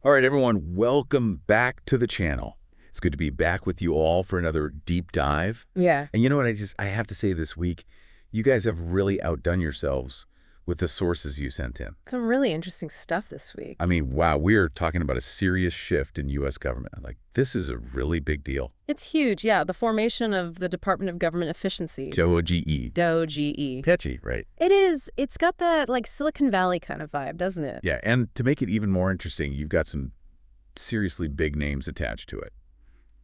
All right, everyone, welcome back to the channel. It's good to be back with you all for another deep dive. Yeah. And you know what, I have to say this week, you guys have really outdone yourselves with the sources you sent in. Some really interesting stuff this week. I mean, wow, we're talking about a serious shift in U.S. government. Like, this is a really big deal. It's huge, yeah. The formation of the Department of Government Efficiency. DOGE. DOGE. Catchy, right? It is. It's got that, like, Silicon Valley kind of vibe, doesn't it? Yeah, and to make it even more interesting, you've got some seriously big names attached to it.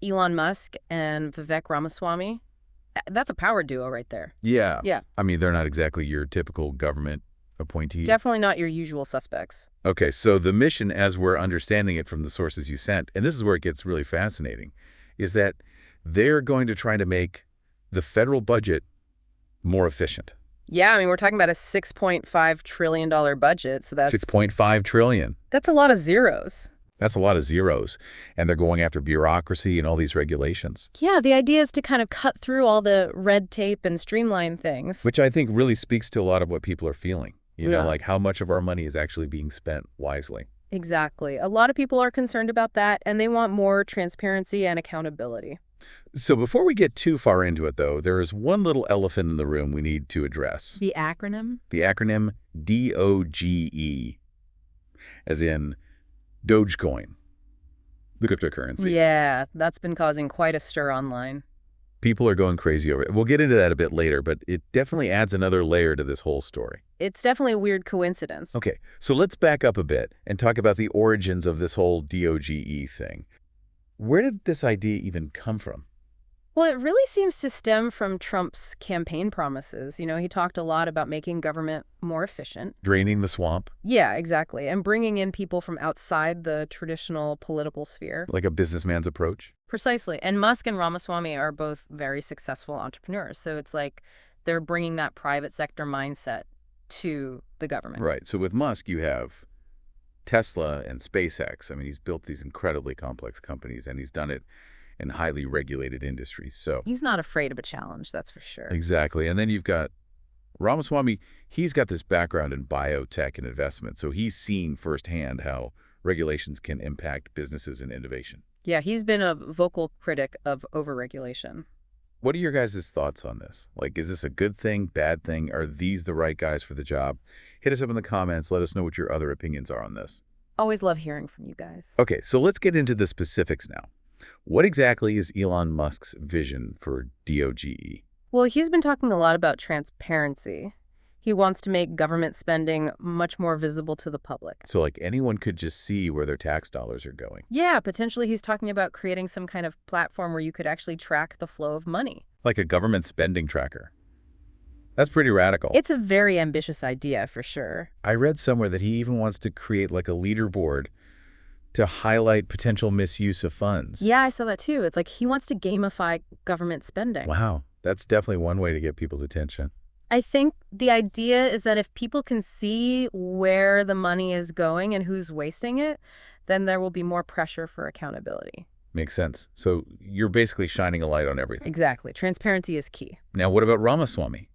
Elon Musk and Vivek Ramaswamy. That's a power duo right there. Yeah. Yeah. I mean, they're not exactly your typical government appointees. Definitely not your usual suspects. Okay, so the mission, as we're understanding it from the sources you sent, and this is where it gets really fascinating, is that they're going to try to make the federal budget more efficient. Yeah, I mean, we're talking about a $6.5 trillion budget, so that's... $6.5 trillion. That's a lot of zeros. That's a lot of zeros. And they're going after bureaucracy and all these regulations. Yeah, the idea is to kind of cut through all the red tape and streamline things. Which I think really speaks to a lot of what people are feeling. You know, Yeah. like how much of our money is actually being spent wisely. Exactly. A lot of people are concerned about that, and they want more transparency and accountability. So before we get too far into it, though, there is one little elephant in the room we need to address. The acronym? The acronym DOGE, as in Dogecoin, the cryptocurrency. Yeah, that's been causing quite a stir online. People are going crazy over it. We'll get into that a bit later, but it definitely adds another layer to this whole story. It's definitely a weird coincidence. Okay, so let's back up a bit and talk about the origins of this whole DOGE thing. Where did this idea even come from? Well, it really seems to stem from Trump's campaign promises. You know, he talked a lot about making government more efficient. Draining the swamp? Yeah, exactly. And bringing in people from outside the traditional political sphere. Like a businessman's approach? Precisely. And Musk and Ramaswamy are both very successful entrepreneurs. So it's like they're bringing that private sector mindset to the government. Right. So with Musk, you have Tesla and SpaceX. I mean, he's built these incredibly complex companies, and he's done it in highly regulated industries. So He's not afraid of a challenge, that's for sure. exactly. And then you've got Ramaswamy. He's got this background in biotech and investment, so he's seen firsthand how regulations can impact businesses and innovation. Yeah, he's been a vocal critic of overregulation. What are your guys' thoughts on this? Like, is this a good thing, bad thing? Are these the right guys for the job? Hit us up in the comments. Let us know what your other opinions are on this. Always love hearing from you guys. Okay, so let's get into the specifics now. What exactly is Elon Musk's vision for DOGE? Well, he's been talking a lot about transparency. He wants to make government spending much more visible to the public. So like anyone could just see where their tax dollars are going. Yeah, potentially he's talking about creating some kind of platform where you could actually track the flow of money. Like a government spending tracker. That's pretty radical. It's a very ambitious idea, for sure. I read somewhere that he even wants to create like a leaderboard to highlight potential misuse of funds. Yeah, I saw that too. It's like he wants to gamify government spending. Wow, that's definitely one way to get people's attention. I think the idea is that if people can see where the money is going and who's wasting it, then there will be more pressure for accountability. Makes sense. So you're basically shining a light on everything. Exactly. Transparency is key. Now, what about Ramaswamy?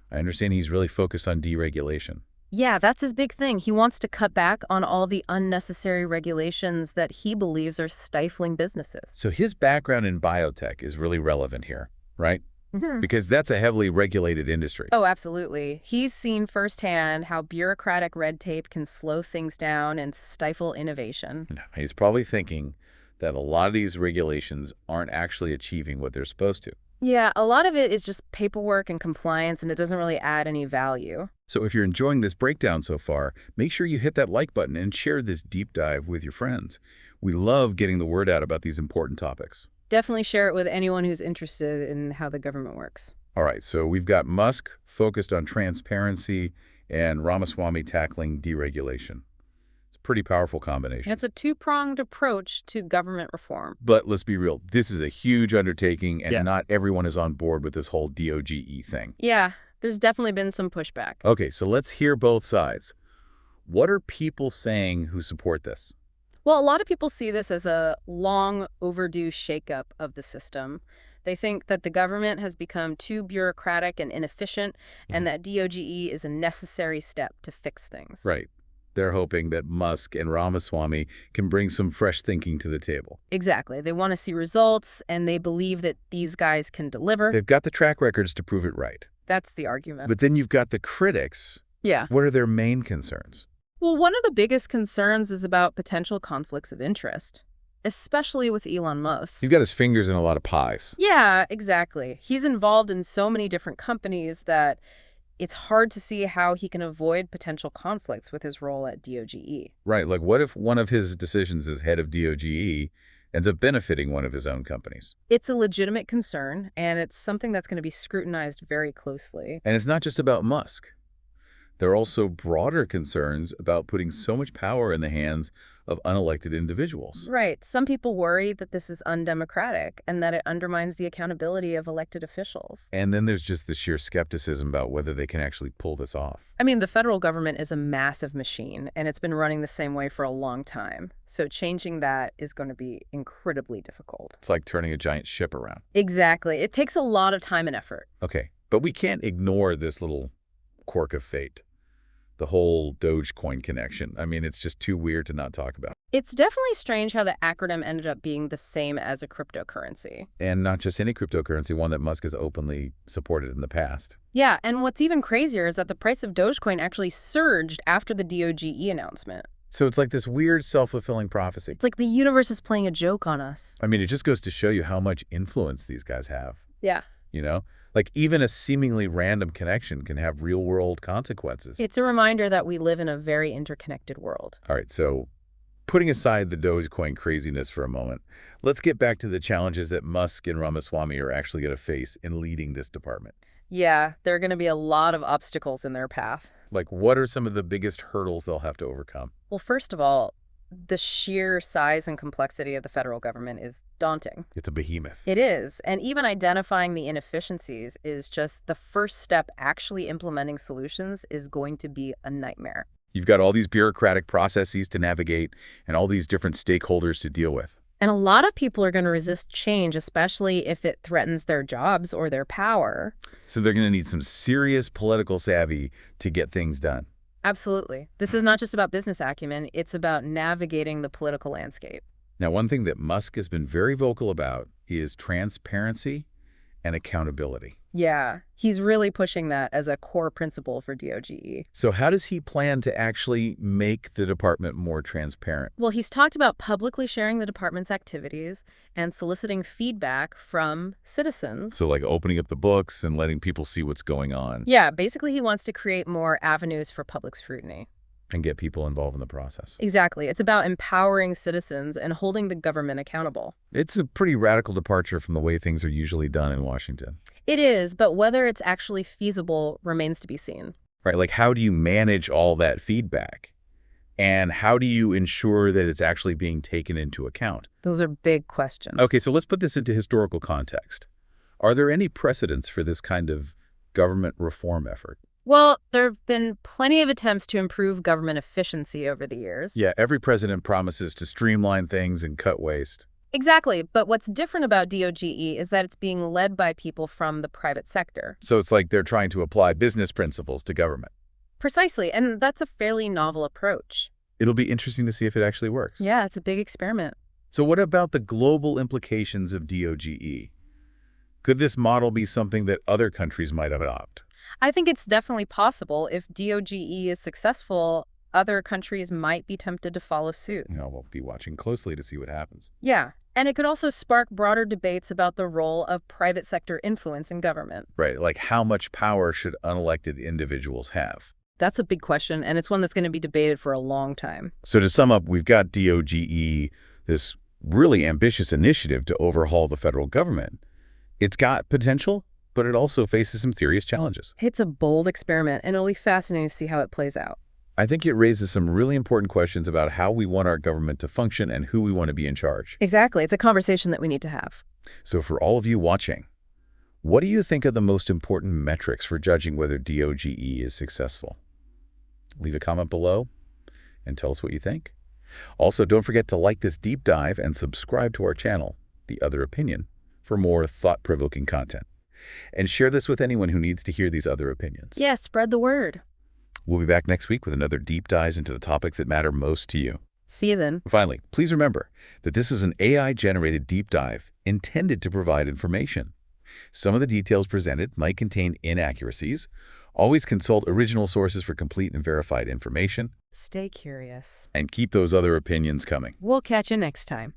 I understand he's really focused on deregulation. Yeah, that's his big thing. He wants to cut back on all the unnecessary regulations that he believes are stifling businesses. So his background in biotech is really relevant here, right? Mhm. Because that's a heavily regulated industry. Oh, absolutely. He's seen firsthand how bureaucratic red tape can slow things down and stifle innovation. He's probably thinking that a lot of these regulations aren't actually achieving what they're supposed to. Yeah, a lot of it is just paperwork and compliance, and it doesn't really add any value. So if you're enjoying this breakdown so far, make sure you hit that like button and share this deep dive with your friends. We love getting the word out about these important topics. Definitely share it with anyone who's interested in how the government works. All right, so we've got Musk focused on transparency and Ramaswamy tackling deregulation. It's a pretty powerful combination. It's a two-pronged approach to government reform. But let's be real, this is a huge undertaking, and Yeah. not everyone is on board with this whole DOGE thing. Yeah, there's definitely been some pushback. Okay, so let's hear both sides. What are people saying who support this? Well, a lot of people see this as a long overdue shakeup of the system. They think that the government has become too bureaucratic and inefficient, and that DOGE is a necessary step to fix things. Right. They're hoping that Musk and Ramaswamy can bring some fresh thinking to the table. Exactly. They want to see results, and they believe that these guys can deliver. They've got the track records to prove it right. That's the argument. But then you've got the critics. Yeah. What are their main concerns? Well, one of the biggest concerns is about potential conflicts of interest, especially with Elon Musk. He's got his fingers in a lot of pies. Yeah, exactly. He's involved in so many different companies that it's hard to see how he can avoid potential conflicts with his role at DOGE. Right, like what if one of his decisions as head of DOGE ends up benefiting one of his own companies? It's a legitimate concern, and it's something that's going to be scrutinized very closely. And it's not just about Musk. There are also broader concerns about putting so much power in the hands of unelected individuals. Right. Some people worry that this is undemocratic and that it undermines the accountability of elected officials. And then there's just the sheer skepticism about whether they can actually pull this off. I mean, the federal government is a massive machine, and it's been running the same way for a long time. So changing that is going to be incredibly difficult. It's like turning a giant ship around. Exactly. It takes a lot of time and effort. Okay, but we can't ignore this little quirk of fate. The whole Dogecoin connection. I mean, it's just too weird to not talk about. It's definitely strange how the acronym ended up being the same as a cryptocurrency. And not just any cryptocurrency, one that Musk has openly supported in the past. Yeah, and what's even crazier is that the price of Dogecoin actually surged after the DOGE announcement. So it's like this weird self-fulfilling prophecy. It's like the universe is playing a joke on us. I mean, it just goes to show you how much influence these guys have. Yeah. You know? Like, even a seemingly random connection can have real-world consequences. It's a reminder that we live in a very interconnected world. All right, so putting aside the Dogecoin craziness for a moment, let's get back to the challenges that Musk and Ramaswamy are actually going to face in leading this department. Yeah, there are going to be a lot of obstacles in their path. Like, what are some of the biggest hurdles they'll have to overcome? Well, first of all, the sheer size and complexity of the federal government is daunting. It's a behemoth. It is. And even identifying the inefficiencies is just the first step. Actually implementing solutions is going to be a nightmare. You've got all these bureaucratic processes to navigate and all these different stakeholders to deal with. And a lot of people are going to resist change, especially if it threatens their jobs or their power. So they're going to need some serious political savvy to get things done. Absolutely. This is not just about business acumen. It's about navigating the political landscape. Now, one thing that Musk has been very vocal about is transparency and accountability. Yeah, he's really pushing that as a core principle for DOGE. So how does he plan to actually make the department more transparent? Well, he's talked about publicly sharing the department's activities and soliciting feedback from citizens. So like opening up the books and letting people see what's going on. Yeah, basically he wants to create more avenues for public scrutiny. And get people involved in the process. Exactly. It's about empowering citizens and holding the government accountable. It's a pretty radical departure from the way things are usually done in Washington. It is, but whether it's actually feasible remains to be seen. Right, like how do you manage all that feedback? And how do you ensure that it's actually being taken into account? Those are big questions. Okay, so let's put this into historical context. Are there any precedents for this kind of government reform effort? Well, there have been plenty of attempts to improve government efficiency over the years. Yeah, every president promises to streamline things and cut waste. Exactly, but what's different about DOGE is that it's being led by people from the private sector. So it's like they're trying to apply business principles to government. Precisely, and that's a fairly novel approach. It'll be interesting to see if it actually works. Yeah, it's a big experiment. So what about the global implications of DOGE? Could this model be something that other countries might adopt? I think it's definitely possible. If DOGE is successful, other countries might be tempted to follow suit. You know, we'll be watching closely to see what happens. Yeah, and it could also spark broader debates about the role of private sector influence in government. Right, like how much power should unelected individuals have? That's a big question, and it's one that's going to be debated for a long time. So to sum up, we've got DOGE, this really ambitious initiative to overhaul the federal government. It's got potential, but it also faces some serious challenges. It's a bold experiment, and it'll be fascinating to see how it plays out. I think it raises some really important questions about how we want our government to function and who we want to be in charge. Exactly. It's a conversation that we need to have. So for all of you watching, what do you think are the most important metrics for judging whether DOGE is successful? Leave a comment below and tell us what you think. Also, don't forget to like this deep dive and subscribe to our channel, The Other Opinion, for more thought-provoking content. And share this with anyone who needs to hear these other opinions. Yeah, spread the word. We'll be back next week with another deep dive into the topics that matter most to you. See you then. Finally, please remember that this is an AI-generated deep dive intended to provide information. Some of the details presented might contain inaccuracies. Always consult original sources for complete and verified information. Stay curious. And keep those other opinions coming. We'll catch you next time.